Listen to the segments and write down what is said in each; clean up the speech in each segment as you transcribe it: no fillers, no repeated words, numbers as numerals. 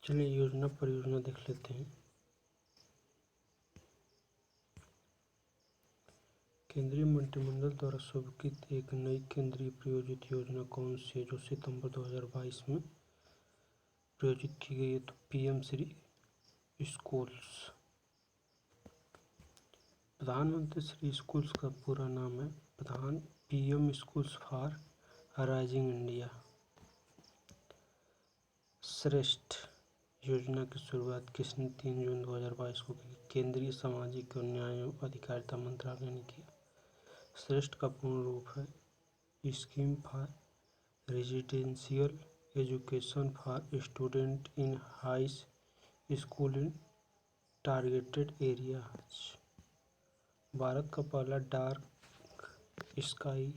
चलिए योजना परियोजना देख लेते हैं। केंद्रीय मंत्रिमंडल द्वारा स्वीकृत एक नई केंद्रीय प्रायोजित योजना कौन सी है जो सितंबर 2022 में प्रायोजित की गई है? तो पीएम श्री स्कूल्स। प्रधानमंत्री श्री स्कूल्स का पूरा नाम है PM schools for rising India. श्रेष्ठ योजना की शुरुआत किसने 3 जून 2022 को की? केंद्रीय सामाजिक न्याय एवं अधिकारिता मंत्रालय ने किया। श्रेष्ठ का पूर्ण रूप है scheme for residential education for student in high school in targeted areas. Bharat का पहला डार्क स्काई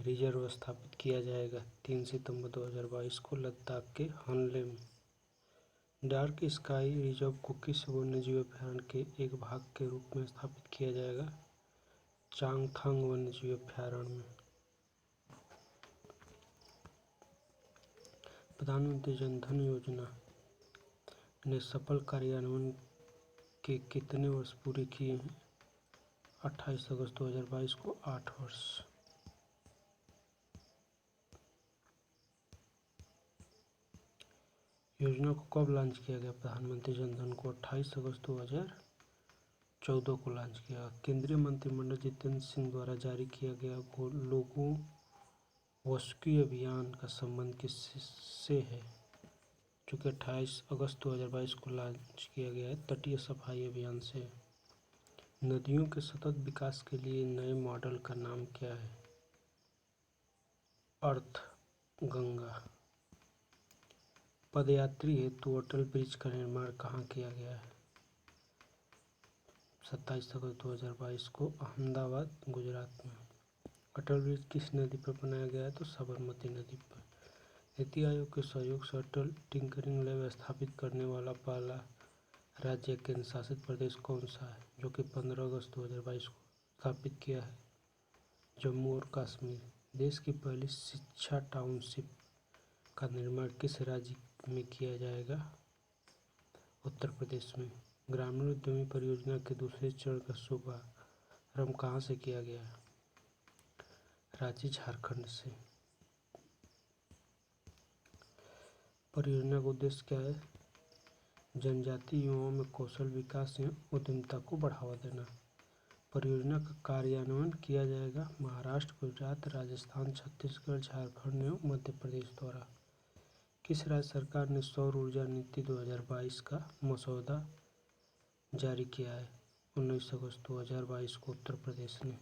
रिजर्व स्थापित किया जाएगा 3 सितंबर 2022 को लद्दाख के हनले में। डार्क स्काई रिजर्व को किस वन्यजीव अभयारण्य के एक भाग के रूप में स्थापित किया जाएगा? चांगथांग वन्यजीव अभयारण्य में। प्रधानमंत्री जन धन योजना ने सफल कार्यान्वयन के कितने वर्ष पूरे किए हैं? 28 अगस्त 2022 को 8 वर्ष। योजना को कब लॉन्च किया गया? प्रधानमंत्री जन धन को 28 अगस्त 2014 को लॉन्च किया। केंद्रीय मंत्रिमंडल जितेंद्र सिंह द्वारा जारी किया गया लोगों वासुकी अभियान का संबंध किससे है? जो कि 28 अगस्त 2022 को लॉन्च किया गया है तटीय सफाई अभियान से। नदियों के सतत विकास के लिए नए मॉडल का नाम क्या है? अर्थ गंगा। पदयात्री हेतु अटल ब्रिज का निर्माण कहाँ किया गया है? 27 अगस्त 2022 को अहमदाबाद गुजरात में। अटल ब्रिज किस नदी पर बनाया गया है? तो साबरमती नदी पर। नीति आयोग के सहयोग से अटल टिंकरिंग लैब स्थापित करने वाला पहला राज्य केंद्र शासित प्रदेश कौन सा है? जो कि 15 अगस्त 2022 को स्थापित किया है जम्मू और कश्मीर। देश की पहली शिक्षा टाउनशिप का निर्माण किस राज्य में किया जाएगा? उत्तर प्रदेश में। ग्रामीण उद्यमी परियोजना के दूसरे चरण का शुभारंभ कहाँ से किया गया है? रांची झारखंड से। परियोजना का उद्देश्य क्या है? जनजातीय युवाओं में कौशल विकास एवं उद्यमिता को बढ़ावा देना। परियोजना का कार्यान्वयन किया जाएगा महाराष्ट्र, गुजरात, राजस्थान, छत्तीसगढ़, झारखंड एवं मध्य प्रदेश द्वारा। किस राज्य सरकार ने सौर ऊर्जा नीति 2022 का मसौदा जारी किया है? 19 अगस्त 2022 को उत्तर प्रदेश ने।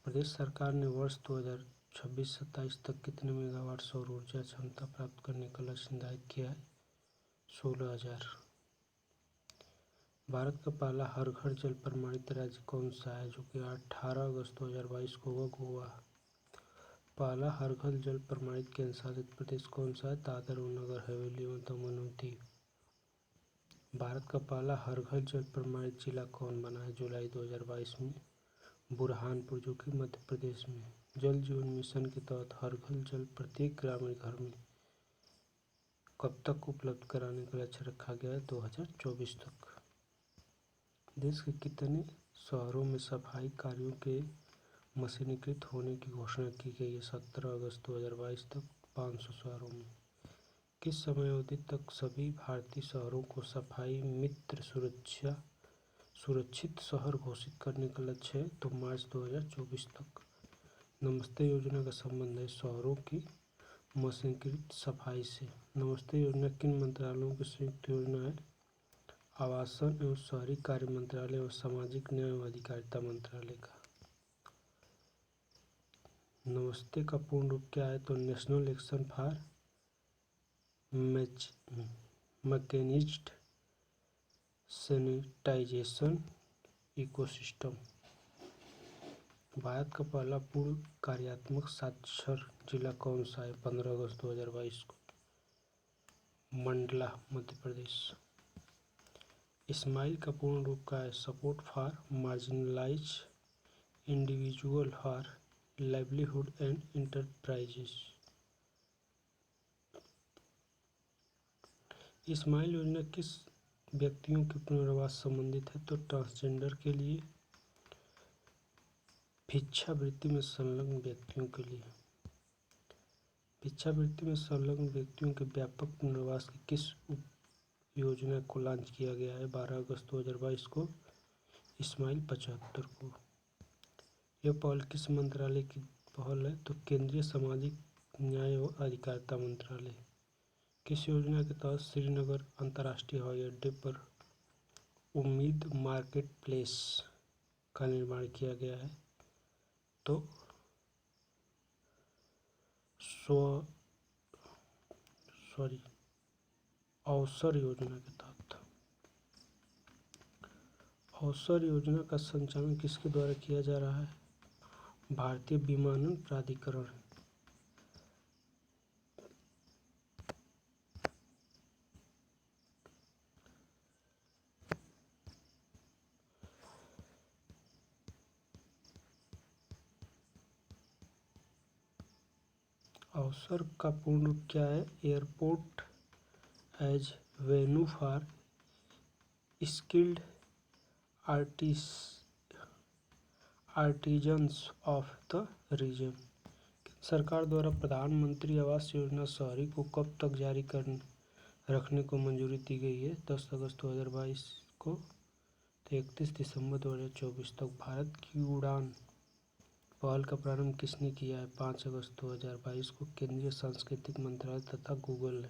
प्रदेश सरकार ने वर्ष 2026-27 तक कितने मेगावाट सौर ऊर्जा क्षमता प्राप्त करने का लक्ष्य निर्धारित किया है? 16,000। भारत का पहला हर घर जल प्रमाणित राज्य कौन सा है? जो कि 18 अगस्त 2022 को हुआ गोवा। पहला हर घर जल प्रमाणित केंद्र शासित प्रदेश कौन सा है? दादर और नगर हवेली एवं दमन और दीव। भारत का पहला हर घर जल प्रमाणित जिला कौन बना है? जुलाई 2022 में बुरहानपुर, जो कि मध्य प्रदेश में। जल जीवन मिशन के तहत हर घर जल प्रत्येक ग्रामीण घर में कब तक उपलब्ध कराने का लक्ष्य रखा गया है? 2024 तक। देश के कितने शहरों में सफाई कार्यों के मशीनीकृत होने की घोषणा की गई है? 17 अगस्त 2022 तक 500 शहरों में। किस समय अवधि तक सभी भारतीय शहरों को सफाई मित्र सुरक्षित शहर घोषित करने का लक्ष्य है? तो मार्च 2024 तक। नमस्ते योजना का संबंध है शहरों की मशीनीकृत सफाई से। नमस्ते योजना किन मंत्रालयों की संयुक्त योजना है? आवासन एवं शहरी कार्य मंत्रालय और सामाजिक न्याय एवं अधिकारिता मंत्रालय का। नमस्ते का पूर्ण रूप क्या है? तो national action for mechanised sanitisation ecosystem. Bharat का पहला पूर्ण कार्यात्मक साक्षर जिला कौन सा है? 15 अगस्त 2022 को मंडला, मध्य प्रदेश। स्माइल का पूर्ण रूप क्या है? Support for marginalize individual for livelihood and enterprises. Smile योजना किस व्यक्तियों के पुनर्वास संबंधित है? तो ट्रांसजेंडर के लिए। भिक्षावृत्ति में संलग्न व्यक्तियों के लिए। भिक्षावृत्ति में संलग्न व्यक्तियों के व्यापक पुनर्वास की किस योजना को लॉन्च किया गया है? 12 अगस्त 2022 को स्माइल 75 को। यह पहल किस मंत्रालय की पहल है? तो केंद्रीय सामाजिक न्याय एवं अधिकारिता मंत्रालय। किस योजना के तहत श्रीनगर अंतर्राष्ट्रीय हवाई अड्डे पर उम्मीद मार्केट प्लेस का निर्माण किया गया है? तो अवसर योजना के तहत। अवसर योजना का संचालन किसके द्वारा किया जा रहा है? भारतीय विमानन प्राधिकरण। अवसर का पूर्ण रूप क्या है? Airport as venue for skilled artisans of the region. सरकार द्वारा प्रधानमंत्री आवास योजना शहरी को कब तक जारी रखने को मंजूरी दी गई है? 10 अगस्त 2022 को। तो 31 दिसंबर 2024 तक। भारत की उड़ान पहल का प्रारंभ किसने किया है? 5 अगस्त 2022 को केंद्रीय सांस्कृतिक मंत्रालय तथा गूगल ने।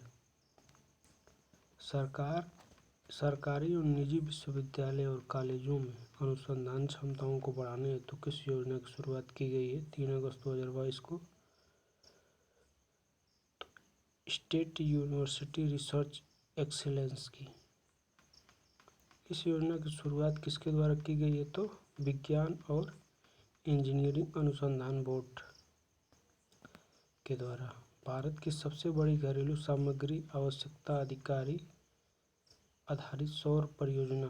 सरकारी और निजी विश्वविद्यालय और कॉलेजों में अनुसंधान क्षमताओं को बढ़ाने हेतु किस योजना की शुरुआत की गई है? 3 अगस्त 2022 को। स्टेट यूनिवर्सिटी रिसर्च एक्सीलेंस की। इस योजना की शुरुआत किसके द्वारा की गई है? तो विज्ञान और इंजीनियरिंग अनुसंधान बोर्ड के द्वारा। भारत की सबसे बड़ी घरेलू सामग्री आवश्यकता आधारित सौर परियोजना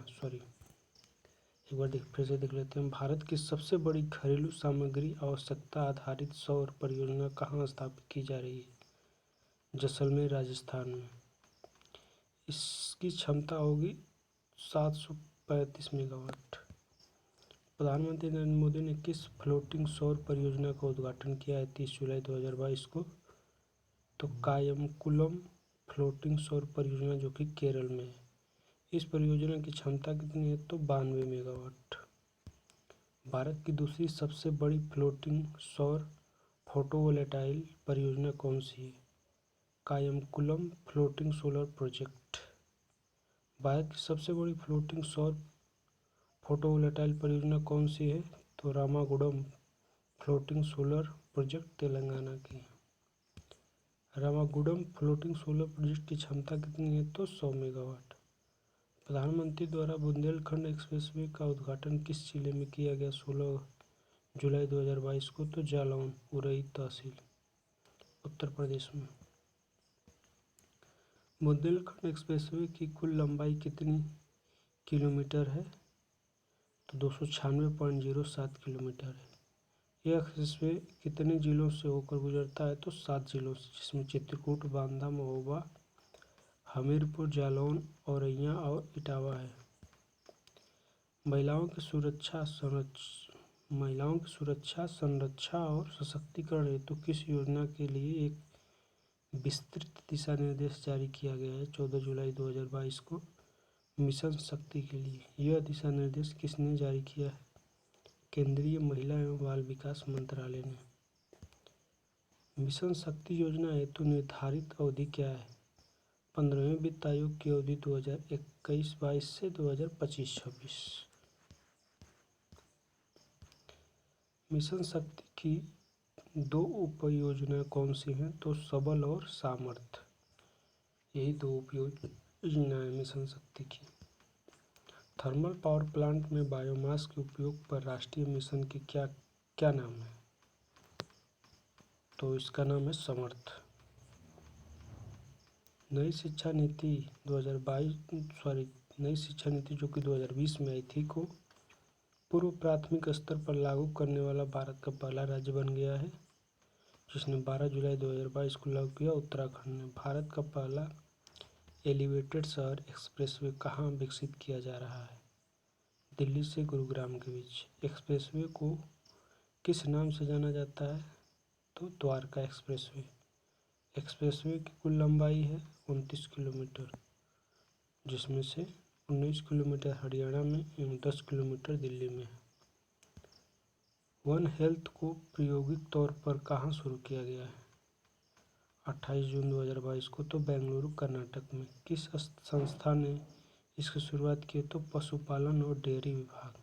एक बार फिर से देख लेते हैं। भारत की सबसे बड़ी घरेलू सामग्री आवश्यकता आधारित सौर परियोजना कहाँ स्थापित की जा रही है? जैसलमेर, राजस्थान में। इसकी क्षमता होगी 735 मेगावाट। प्रधानमंत्री नरेंद्र मोदी ने किस फ्लोटिंग सौर परियोजना का उद्घाटन किया है 30 जुलाई 2022 को? तो कायमकुलम फ्लोटिंग सौर परियोजना, जो कि केरल में है। इस परियोजना की क्षमता कितनी है? तो 92 मेगावाट। भारत की दूसरी सबसे बड़ी फ्लोटिंग सौर फोटोवोल्टाइक परियोजना कौन सी है? Kayamkulam floating solar project. Bharat की सबसे बड़ी फ्लोटिंग सौर फोटोवोल्टाइक परियोजना कौन सी है? तो रामागुडम फ्लोटिंग सोलर प्रोजेक्ट तेलंगाना की। रामागुडम फ्लोटिंग सोलर प्रोजेक्ट की क्षमता कितनी है? तो 100 मेगावाट। प्रधानमंत्री द्वारा बुंदेलखंड एक्सप्रेसवे का उद्घाटन किस जिले में किया गया 16 जुलाई 2022 को? तो जालौन, उरई तहसील, उत्तर प्रदेश में। बुंदेलखंड एक्सप्रेसवे की कुल लंबाई कितनी किलोमीटर है? तो 296.07 किलोमीटर है। यह एक्सप्रेसवे कितने जिलों से होकर गुजरता है? तो 7 जिलों से, जिसमें चित्रकूट, बांदा, महोबा, हमीरपुर, जालौन, औरैया और इटावा है। महिलाओं की सुरक्षा, संरक्षा और सशक्तिकरण हेतु किस योजना के लिए एक विस्तृत दिशा निर्देश जारी किया गया है 14 जुलाई 2022 को? मिशन शक्ति के लिए। यह दिशा निर्देश किसने जारी किया है? केंद्रीय महिला एवं बाल विकास मंत्रालय ने। मिशन शक्ति योजना हेतु निर्धारित अवधि क्या है? 15वें वित्त आयोग की अवधि 2021-22 से 2025-26। मिशन शक्ति की 2 उपयोजना कौन सी हैं? तो सबल और सामर्थ्य। यही 2 उपयोजनाएं मिशन शक्ति की। थर्मल पावर प्लांट में बायोमास के उपयोग पर राष्ट्रीय मिशन की क्या नाम है? तो इसका नाम है समर्थ। नई शिक्षा नीति जो कि 2020 में आई थी को पूर्व प्राथमिक स्तर पर लागू करने वाला भारत का पहला राज्य बन गया है, जिसने 12 जुलाई 2022 को लागू किया। उत्तराखंड ने। भारत का पहला एलिवेटेड शहर एक्सप्रेसवे कहाँ विकसित किया जा रहा है? दिल्ली से गुरुग्राम के बीच। एक्सप्रेसवे को किस नाम से जाना जाता है? तो द्वारका एक्सप्रेसवे। एक्सप्रेसवे की कुल लंबाई है 29 किलोमीटर, जिसमें से 19 किलोमीटर हरियाणा में एवं 10 किलोमीटर दिल्ली में है। वन हेल्थ को प्रायोगिक तौर पर कहाँ शुरू किया गया है? 28 जून 2022 को तो बेंगलुरु कर्नाटक में। किस संस्था ने इसकी शुरुआत की? तो पशुपालन और डेयरी विभाग।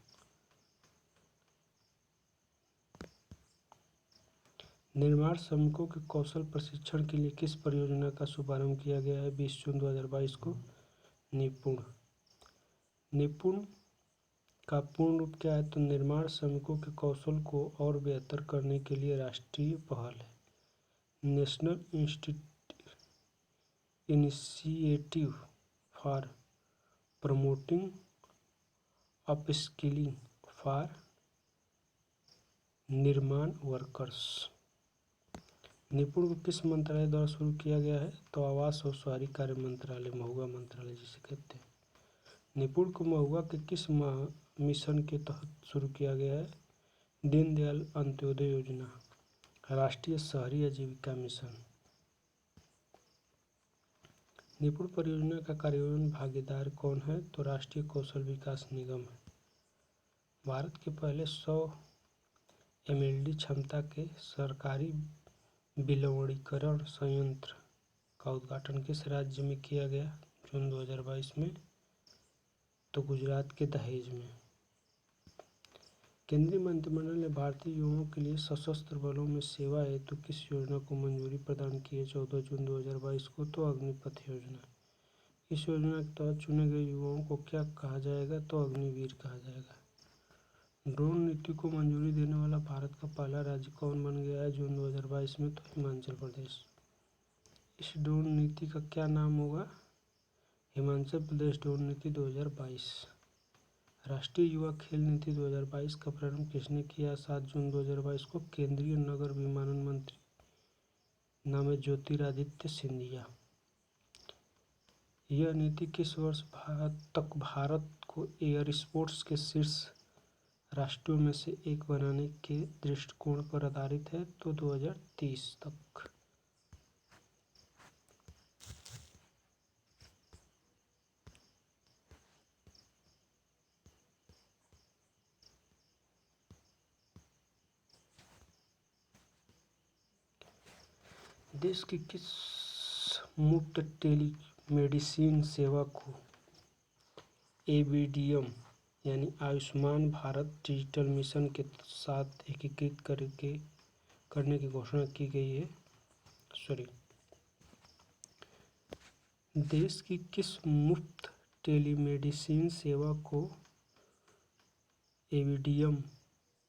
निर्माण श्रमिकों के कौशल प्रशिक्षण के लिए किस परियोजना का शुभारंभ किया गया है 20 जून 2022 को? निपुण। निपुण का पूर्ण रूप क्या है? तो निर्माण श्रमिकों के कौशल को और बेहतर करने के लिए राष्ट्रीय पहल है। National initiative for promoting upskilling for निर्माण वर्कर्स। निपुण को किस मंत्रालय द्वारा शुरू किया गया है? तो आवास और शहरी कार्य मंत्रालय, महुआ मंत्रालय जिसे कहते हैं। निपुण को महुआ के किस मिशन के तहत शुरू किया गया है? दीनदयाल अंत्योदय योजना, राष्ट्रीय शहरी आजीविका मिशन। निपुण परियोजना का कार्यान्वयन भागीदार कौन है? तो राष्ट्रीय कौशल विकास निगम है। भारत के पहले 100 MLD क्षमता के सरकारी विलवणीकरण संयंत्र का उद्घाटन किस राज्य में किया गया जून 2022 में? तो गुजरात के दहेज में। केंद्रीय मंत्रिमंडल ने भारतीय युवाओं के लिए सशस्त्र बलों में सेवा हेतु किस योजना को मंजूरी प्रदान की है 14 जून 2022 को? तो अग्निपथ योजना। इस योजना के तहत चुने गए युवाओं को क्या कहा जाएगा? तो अग्निवीर कहा जाएगा। ड्रोन नीति को मंजूरी देने वाला भारत का पहला राज्य कौन बन गया है जून 2022 में? तो हिमाचल प्रदेश। इस ड्रोन नीति का क्या नाम होगा? हिमाचल प्रदेश ड्रोन नीति 2022। राष्ट्रीय युवा खेल नीति 2022 का प्रारंभ किसने किया 7 जून 2022 को? केंद्रीय नगर विमानन मंत्री नाम है ज्योतिरादित्य सिंधिया। यह नीति किस वर्ष तक भारत को एयर स्पोर्ट्स के शीर्ष राष्ट्रों में से एक बनाने के दृष्टिकोण पर आधारित है? तो 2030 तक। देश की किस मुफ्त टेलीमेडिसिन सेवा को ABDM यानी आयुष्मान भारत डिजिटल मिशन के साथ एकीकृत करने की घोषणा की गई है? देश की किस मुफ्त टेलीमेडिसिन सेवा को ABDM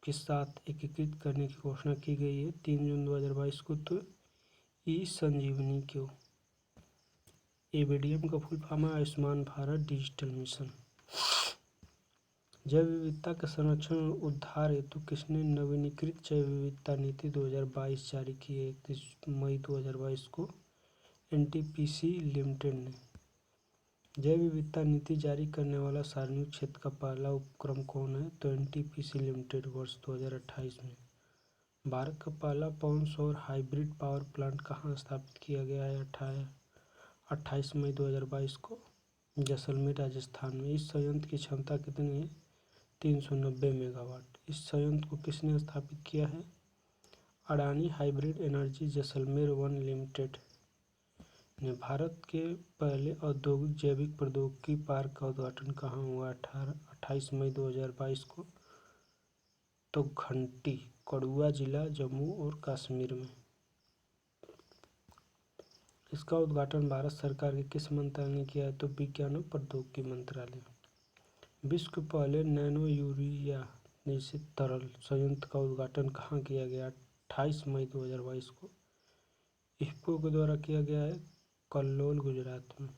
के साथ एकीकृत करने की घोषणा की गई है 3 जून 2022 को? तो ई-संजीवनी को। ABDM का फुल फॉर्म है आयुष्मान भारत डिजिटल मिशन। जैव विविधता के संरक्षण और उद्धार हेतु किसने नवीनीकृत जैव विविधता नीति 2022 जारी की है 31 मई 2022 को? NTPC लिमिटेड ने। जैव विविधता नीति जारी करने वाला सार्वजनिक क्षेत्र का पहला उपक्रम कौन है? तो NTPC लिमिटेड वर्ष 2028 में। भारत का पहला पवन सौर हाइब्रिड पावर प्लांट कहाँ स्थापित किया गया है 28 मई 2022 को? जैसलमेर राजस्थान में। इस संयंत्र की क्षमता कितनी है? 390 मेगावाट। इस संयंत्र को किसने स्थापित किया है? Adani hybrid energy Jaisalmer 1 limited ने। भारत के पहले औद्योगिक जैविक प्रौद्योगिकी पार्क का उद्घाटन कहाँ हुआ 28 मई 2022 को? तो घंटी, कठुआ जिला, जम्मू और कश्मीर में। इसका उद्घाटन भारत सरकार के किस मंत्रालय ने किया है? तो विज्ञान और प्रौद्योगिकी मंत्रालय। विश्व के पहले नैनो यूरिया निश्चित तरल संयंत्र का उद्घाटन कहाँ किया गया 28 मई 2022 को? इफ्को के द्वारा किया गया है कल्लोल, गुजरात में।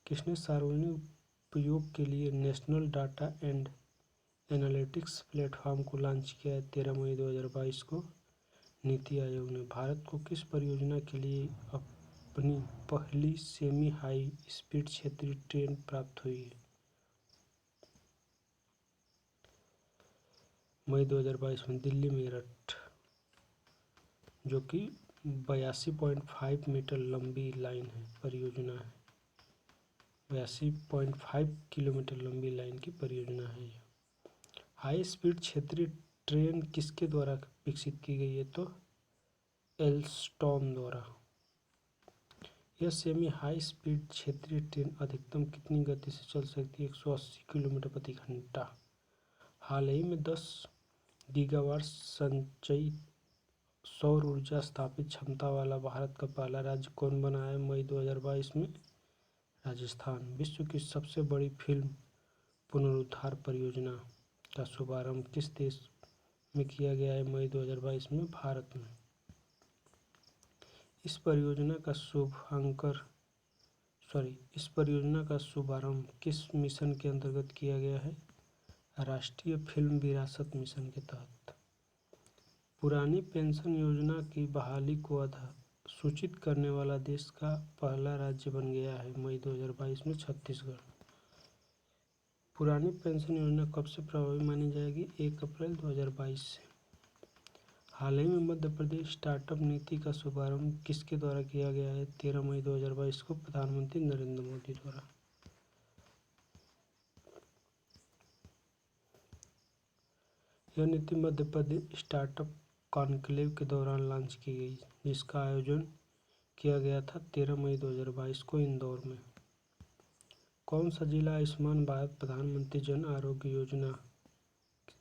किसने सार्वजनिक उपयोग के लिए national data and analytics platform को लॉन्च किया है 13 मई 2022 को? नीति आयोग ने। भारत को किस परियोजना के लिए अपनी पहली सेमी हाई स्पीड क्षेत्रीय ट्रेन प्राप्त हुई है? मई 2022 में दिल्ली मेरठ, जो कि 82.5 मीटर लंबी लाइन है, परियोजना है। 82.5 किलोमीटर लंबी लाइन की परियोजना है यह। हाई स्पीड क्षेत्रीय ट्रेन किसके द्वारा विकसित की गई है? तो एल्स्टॉम द्वारा। यह सेमी हाई स्पीड क्षेत्रीय ट्रेन अधिकतम कितनी गति से चल सकती है? 180 किलोमीटर प्रति घंटा। हाल ही में 10 गीगावाट संचयी सौर ऊर्जा स्थापित क्षमता वाला भारत का पहला राज्य कौन बना है? मई 2022 में राजस्थान। विश्व की सबसे बड़ी फिल्म पुनरुद्धार परियोजना का शुभारंभ किस देश में किया गया है? मई 2022 में भारत में। इस परियोजना का शुभारंभ किस मिशन के अंतर्गत किया गया है? राष्ट्रीय फिल्म विरासत मिशन के तहत। पुरानी पेंशन योजना की बहाली को अधिसूचित करने वाला देश का पहला राज्य बन गया है मई 2022 में छत्तीसगढ़। पुरानी पेंशन योजना कब से प्रभावी मानी जाएगी? 1 अप्रैल 2022 से। हाल ही में मध्य प्रदेश स्टार्टअप नीति का शुभारंभ किसके द्वारा किया गया है? 13 मई 2022 को प्रधानमंत्री नरेंद्र मोदी द्वारा। यह नीति मध्य प्रदेश स्टार्टअप कॉन्क्लेव के दौरान लॉन्च की गई, जिसका आयोजन किया गया था 13 मई 2022 को इंदौर में। कौन सा जिला आयुष्मान भारत प्रधानमंत्री जन आरोग्य योजना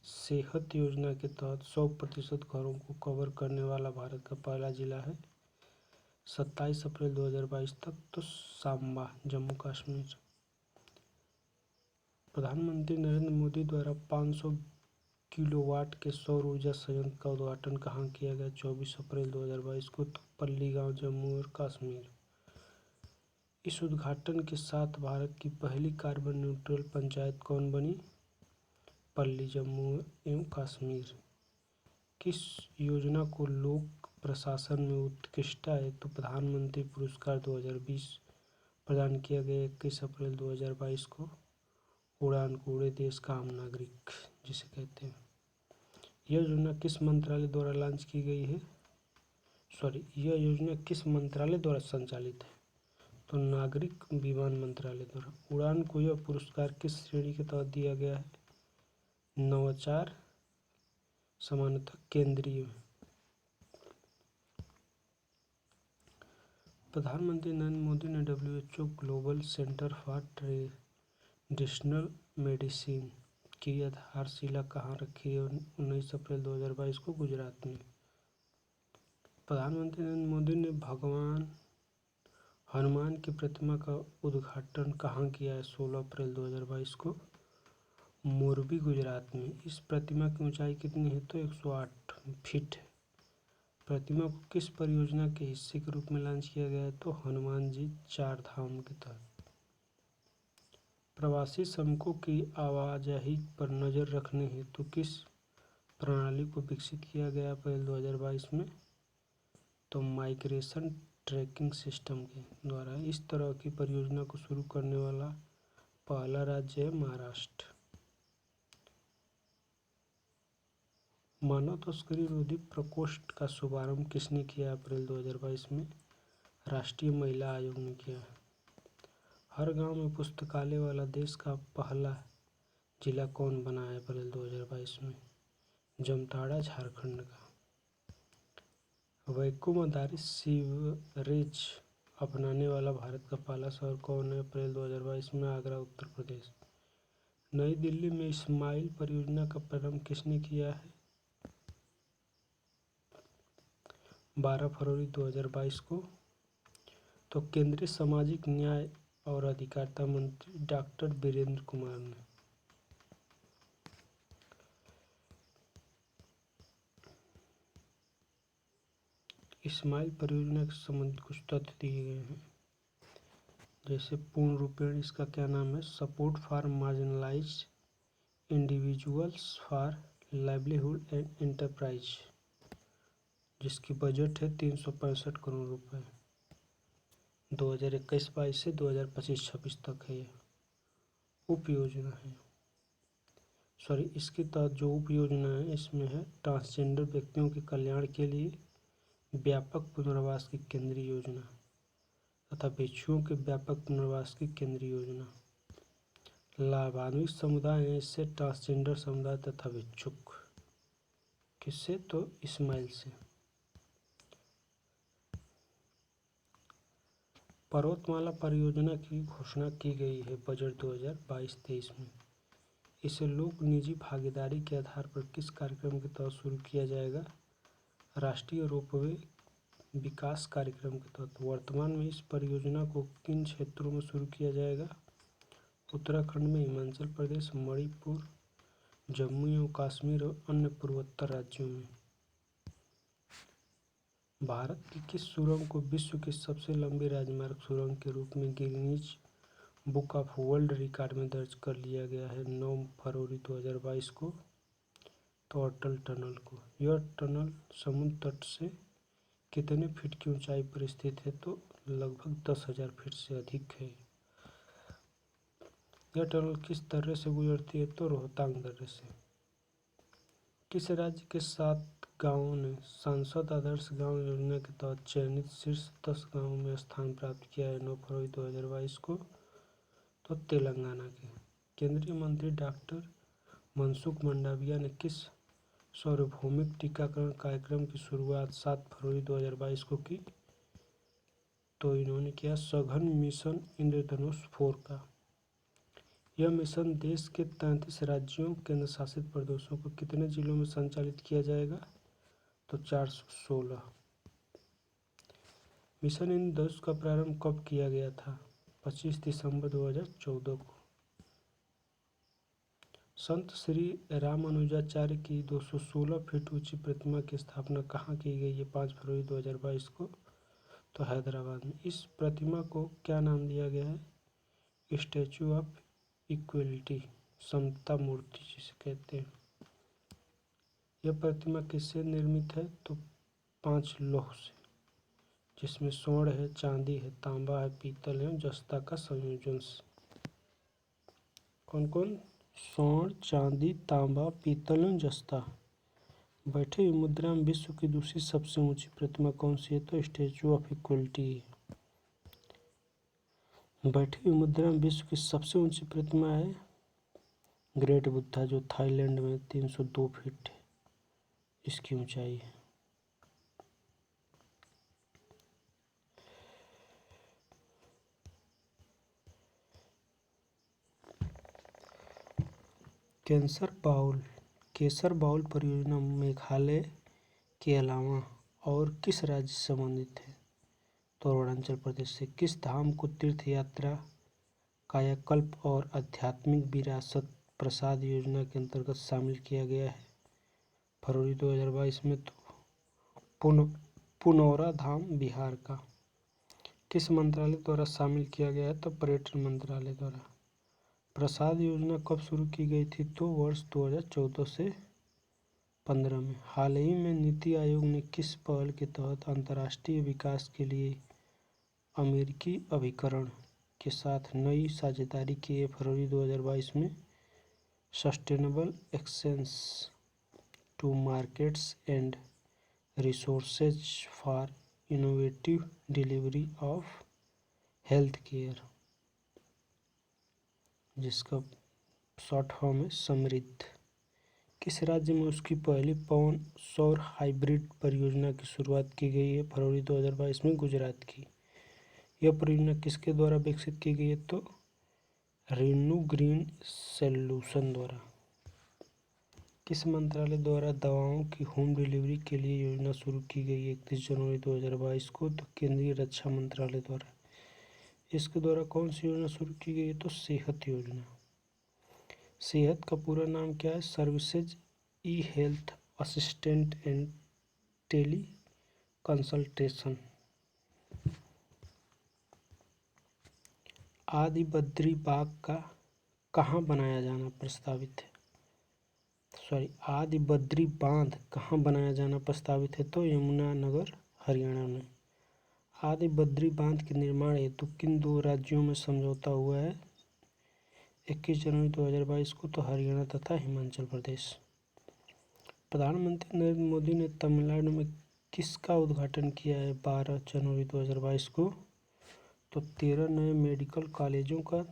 सेहत योजना के तहत 100% घरों को कवर करने वाला भारत का पहला जिला है? 27 अप्रैल 2022 तक तो सांबा, जम्मू कश्मीर। प्रधानमंत्री नरेंद्र मोदी द्वारा 500 किलोवाट के सौर ऊर्जा संयंत्र का उद्घाटन कहाँ किया गया? 24 अप्रैल 2022 को तो पल्ली गाँव, जम्मू और कश्मीर। इस उद्घाटन के साथ भारत की पहली कार्बन न्यूट्रल पंचायत कौन बनी? पल्ली, जम्मू एवं कश्मीर। किस योजना को लोक प्रशासन में उत्कृष्टता हेतु प्रधानमंत्री पुरस्कार 2020 प्रदान किया गया? 21 अप्रैल 2022 को उड़ान को उड़े देश का आम नागरिक जिसे कहते हैं। यह योजना किस मंत्रालय द्वारा लॉन्च की गई है? यह योजना किस मंत्रालय द्वारा संचालित है? तो नागरिक विमान मंत्रालय द्वारा। उड़ान को यह पुरस्कार किस श्रेणी के तहत दिया गया है? नवाचार, सामान्यतः केंद्रीय। प्रधानमंत्री नरेंद्र मोदी ने WHO global centre for traditional medicine की आधारशिला कहाँ रखी है? 19 अप्रैल 2022 को गुजरात में। प्रधानमंत्री नरेंद्र मोदी ने भगवान हनुमान की प्रतिमा का उद्घाटन कहाँ किया है? 16 अप्रैल 2022 को मोरबी, गुजरात में। इस प्रतिमा की ऊंचाई कितनी है? तो 108 फीट है। प्रतिमा को किस परियोजना के हिस्से के रूप में लॉन्च किया गया है? तो हनुमान जी 4 धाम के तहत। प्रवासी श्रमिकों की आवाजाही पर नजर रखने हेतु किस प्रणाली को विकसित किया गया अप्रैल 2022 में? तो माइग्रेशन ट्रैकिंग सिस्टम के द्वारा। इस तरह की परियोजना को शुरू करने वाला पहला राज्य है महाराष्ट्र। मानव तस्करी विरोधी प्रकोष्ठ का शुभारंभ किसने किया अप्रैल 2022 में? राष्ट्रीय महिला आयोग ने किया। हर गांव में पुस्तकालय वाला देश का पहला जिला कौन बना है अप्रैल 2022 में? जामताड़ा, झारखंड का। वैक्यूम आधारित सीवरेज अपनाने वाला भारत का पहला शहर कौन है अप्रैल 2022 में? आगरा, उत्तर प्रदेश। नई दिल्ली में स्माइल परियोजना का प्रारंभ किसने किया है? 12 फरवरी 2022 को तो केंद्रीय सामाजिक न्याय और अधिकारिता मंत्री डॉक्टर वीरेंद्र कुमार ने। स्माइल परियोजना के संबंधित कुछ तथ्य दिए गए हैं, जैसे पूर्ण रूपेण इसका क्या नाम है? Support for marginalised individuals for livelihood and enterprise, जिसकी बजट है 365 करोड़ रुपए। 2021-22 से 2025-26 तक है। उप योजना है, इसके तहत जो उप योजना है इसमें है ट्रांसजेंडर व्यक्तियों के कल्याण के लिए व्यापक पुनर्वास की केंद्रीय योजना तथा भिक्षुओं के व्यापक पुनर्वास की केंद्रीय योजना। लाभान्वित समुदाय हैं इससे ट्रांसजेंडर समुदाय तथा भिक्षुक। किससे? तो इस्माइल से। पर्वतमाला परियोजना की घोषणा की गई है बजट 2022-23 में। इसे लोक निजी भागीदारी के आधार पर किस कार्यक्रम के तहत शुरू किया जाएगा? राष्ट्रीय रोपवे विकास कार्यक्रम के तहत। वर्तमान में इस परियोजना को किन क्षेत्रों में शुरू किया जाएगा? उत्तराखंड में, हिमाचल प्रदेश, मणिपुर, जम्मू एवं कश्मीर और अन्य पूर्वोत्तर राज्यों में। भारत की किस सुरंग को विश्व की सबसे लंबी राजमार्ग सुरंग के रूप में Guinness book of world record में दर्ज कर लिया गया है 9 फरवरी 2022 को? तो अटल टनल को। यह टनल समुद्र तट से कितने फीट की ऊंचाई पर स्थित है? तो लगभग 10,000 फीट से अधिक है। यह टनल किस दर्रे से गुजरती है? तो रोहतांग दर्रे से। किस राज्य के 7 गांवों ने सांसद आदर्श गांव योजना के तहत चयनित शीर्ष 10 गांवों में स्थान प्राप्त किया है 9 फरवरी 2022 को? तो तेलंगाना के। केंद्रीय मंत्री डॉक्टर मनसुख मंडाविया ने किस सार्वभौमिक टीकाकरण कार्यक्रम की शुरुआत 7 फरवरी 2022 को की? तो इन्होंने किया सघन मिशन इंद्रधनुष 4 का। यह मिशन देश के 33 राज्यों केंद्र शासित प्रदेशों को कितने जिलों में संचालित किया जाएगा? तो 416। मिशन इंद्रधनुष का प्रारंभ कब किया गया था? 25 दिसंबर 2014 को। संत श्री रामानुजाचार्य की 216 फीट ऊंची प्रतिमा की स्थापना कहाँ की गई है 5 फरवरी 2022 को? तो हैदराबाद में। इस प्रतिमा को क्या नाम दिया गया है? स्टैचू ऑफ इक्वलिटी, समता मूर्ति जिसे कहते हैं। यह प्रतिमा किससे निर्मित है? तो 5 लौह से, जिसमें स्वर्ण है, चांदी है, तांबा है, पीतल एवं जस्ता का संयोजन से। कौन कौन? स्वर्ण, चांदी, तांबा, पीतल एवं जस्ता। बैठे हुई मुद्रा में विश्व की दूसरी सबसे ऊंची प्रतिमा कौन सी है? तो स्टैचू ऑफ इक्वलिटी है। बैठी हुई मुद्रा में विश्व की सबसे ऊंची प्रतिमा है ग्रेट बुद्धा, जो थाईलैंड में 302 फीट है इसकी ऊंचाई है। केसर बाउल परियोजना मेघालय के अलावा और किस राज्य से संबंधित है? तो अरुणाचल प्रदेश से। किस धाम को तीर्थ यात्रा, कायाकल्प और आध्यात्मिक विरासत प्रसाद योजना के अंतर्गत शामिल किया गया है फरवरी 2022 में? तो पुनौरा धाम बिहार का। किस मंत्रालय द्वारा शामिल किया गया है? तो पर्यटन मंत्रालय द्वारा। प्रसाद योजना कब शुरू की गई थी? तो वर्ष 2014 से 15 में। हाल ही में नीति आयोग ने किस पहल के तहत अंतर्राष्ट्रीय विकास के लिए अमेरिकी अभिकरण के साथ नई साझेदारी की है फरवरी 2022 में? Sustainable access to markets and resources for innovative delivery of health care, जिसका शॉर्ट फॉर्म है समृद्ध। किस राज्य में उसकी पहली पवन सौर हाइब्रिड परियोजना की शुरुआत की गई है फरवरी 2022 में? गुजरात की। यह परियोजना किसके द्वारा विकसित की गई है? तो रेन्यू ग्रीन सॉल्यूशन द्वारा। किस मंत्रालय द्वारा दवाओं की होम डिलीवरी के लिए योजना शुरू की गई है 31 जनवरी 2022 को? तो केंद्रीय रक्षा मंत्रालय द्वारा। इसके द्वारा कौन सी योजना शुरू की गई है? तो सेहत योजना। सेहत का पूरा नाम क्या है? Services e health assistant and tele consultation. Adi Badri बाग का कहाँ बनाया जाना प्रस्तावित है? आदि बद्री बांध कहाँ बनाया जाना प्रस्तावित है? तो यमुनानगर हरियाणा में। आदि बद्री बांध के निर्माण हेतु किन दो राज्यों में समझौता हुआ है? 21 जनवरी 2022 को तो हरियाणा तथा हिमाचल प्रदेश। प्रधानमंत्री नरेंद्र मोदी ने तमिलनाडु में किसका उद्घाटन किया है 12 जनवरी 2022 को? तो 13 नए मेडिकल कॉलेजों का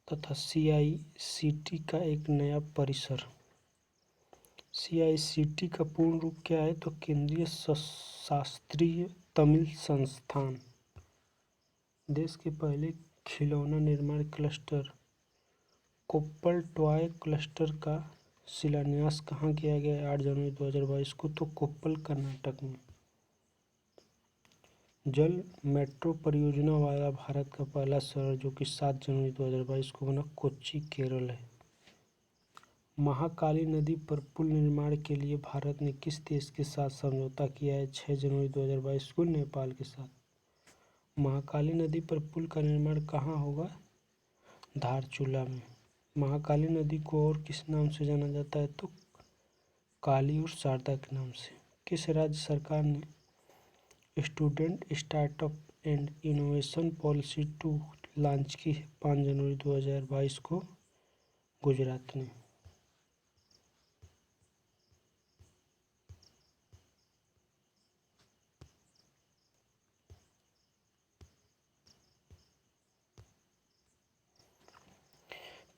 तथा CICT का एक नया परिसर। CICT का पूर्ण रूप क्या है? तो केंद्रीय शास्त्रीय तमिल संस्थान। देश के पहले खिलौना निर्माण क्लस्टर कोप्पल टॉय क्लस्टर का शिलान्यास कहाँ किया गया है 8 जनवरी 2022 को? तो कोप्पल कर्नाटक में। जल मेट्रो परियोजना वाला भारत का पहला शहर जो कि 7 जनवरी 2022 को बना कोच्चि केरल है। महाकाली नदी पर पुल निर्माण के लिए भारत ने किस देश के साथ समझौता किया है 6 जनवरी 2022 को? नेपाल के साथ। महाकाली नदी पर पुल का निर्माण कहाँ होगा? धारचूला में। महाकाली नदी को और किस नाम से जाना जाता है? तो काली और शारदा के नाम से। किस राज्य सरकार ने student startup and innovation policy 2 launch की है 5 जनवरी 2022 को? गुजरात ने।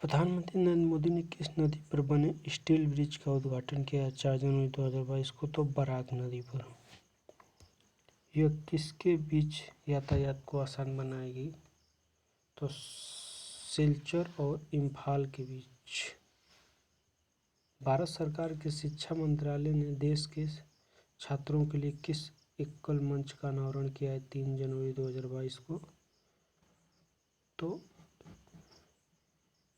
प्रधानमंत्री नरेंद्र मोदी ने किस नदी पर बने स्टील ब्रिज का उद्घाटन किया है 4 जनवरी 2022 को? तो बराक नदी पर। यह किसके बीच यातायात को आसान बनाएगी? तो सिलचर और इम्फाल के बीच। भारत सरकार के शिक्षा मंत्रालय ने देश के छात्रों के लिए किस एकल मंच का अनावरण किया है 3 जनवरी 2022 को? तो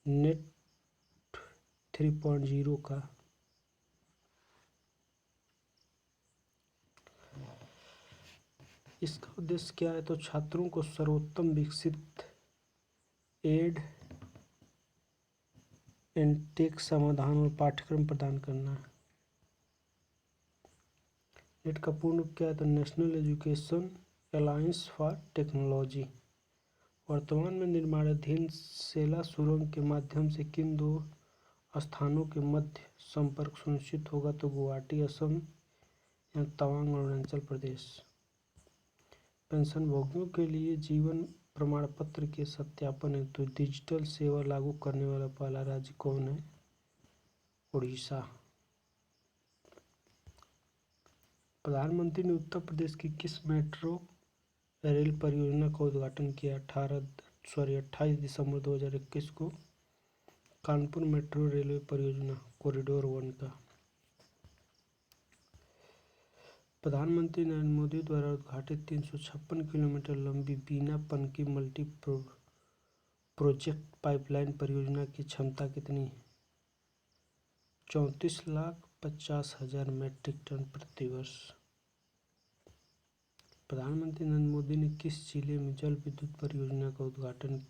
नेट 3.0 का। इसका उद्देश्य क्या है? तो छात्रों को सर्वोत्तम विकसित एड टेक समाधान और पाठ्यक्रम प्रदान करना है। नेट का पूर्ण रूप क्या है? तो national education alliance for technology. वर्तमान में निर्माणाधीन सेला सुरंग के माध्यम से किन दो स्थानों के मध्य संपर्क सुनिश्चित होगा? तो गुवाहाटी असम या तवांग अरुणाचल प्रदेश। पेंशनभोगियों के लिए जीवन प्रमाण पत्र के सत्यापन हेतु डिजिटल सेवा लागू करने वाला पहला राज्य कौन है? उड़ीसा। प्रधानमंत्री ने उत्तर प्रदेश की किस मेट्रो रेल परियोजना का उद्घाटन किया 28 दिसंबर 2021 को? कानपुर मेट्रो रेलवे परियोजना कॉरिडोर 1 का। प्रधानमंत्री नरेंद्र मोदी द्वारा उद्घाटित 356 किलोमीटर लंबी बीना पनकी मल्टी प्रोजेक्ट पाइपलाइन परियोजना की क्षमता कितनी है? 34,50,000 मैट्रिक टन प्रति वर्ष। प्रधानमंत्री नरेंद्र मोदी ने किस जिले में जल विद्युत परियोजना का उद्घाटन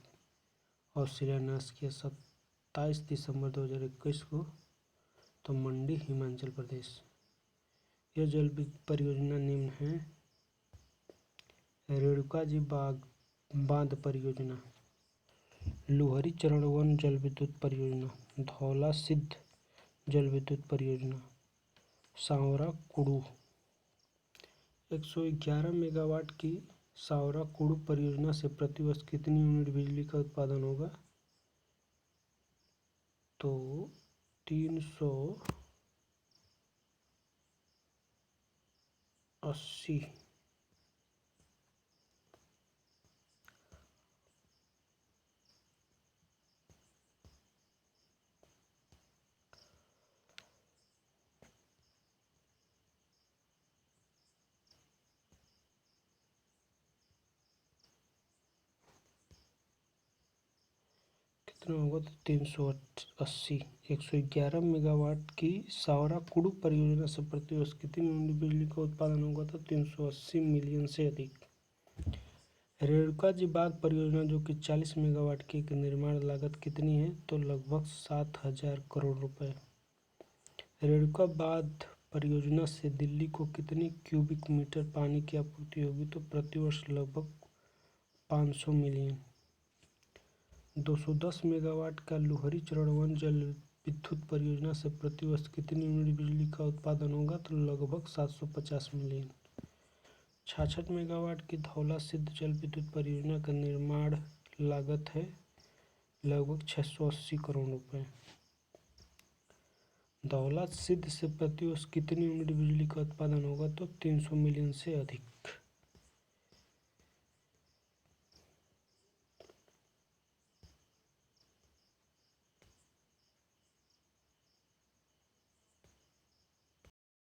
और शिलान्यास किया 27 दिसंबर 2021 को? तो मंडी हिमाचल प्रदेश। यह जल विद्युत परियोजना निम्न है। रेणुका जी बांध परियोजना, लुहरी चरण 1 जल विद्युत परियोजना, धौला सिद्ध जल विद्युत परियोजना, सांवरा कुड़ू। 111 मेगावाट की सांवरा कुड़ू परियोजना से प्रतिवर्ष कितनी यूनिट बिजली का उत्पादन होगा? तो 380। कितना होगा? तो 380। 111 मेगावाट की सांवरा कुड़ू परियोजना से प्रतिवर्ष कितनी यूनिट बिजली का उत्पादन होगा? तो 380 मिलियन से अधिक। रेणुका जी बांध परियोजना जो कि 40 मेगावाट की निर्माण लागत कितनी है? तो लगभग 7,000 करोड़ रुपए। रेणुका बांध परियोजना से दिल्ली को कितनी क्यूबिक मीटर पानी की आपूर्ति होगी? तो प्रतिवर्ष लगभग 500 मिलियन। 210 मेगावाट का लुहरी चरण 1 जल विद्युत परियोजना से प्रतिवर्ष कितनी यूनिट बिजली का उत्पादन होगा? तो लगभग 750 मिलियन। 66 मेगावाट की धौला सिद्ध जल विद्युत परियोजना का निर्माण लागत है लगभग 680 करोड़ रुपए। धौला सिद्ध से प्रतिवर्ष कितनी यूनिट बिजली का उत्पादन होगा? तो 300 मिलियन से अधिक।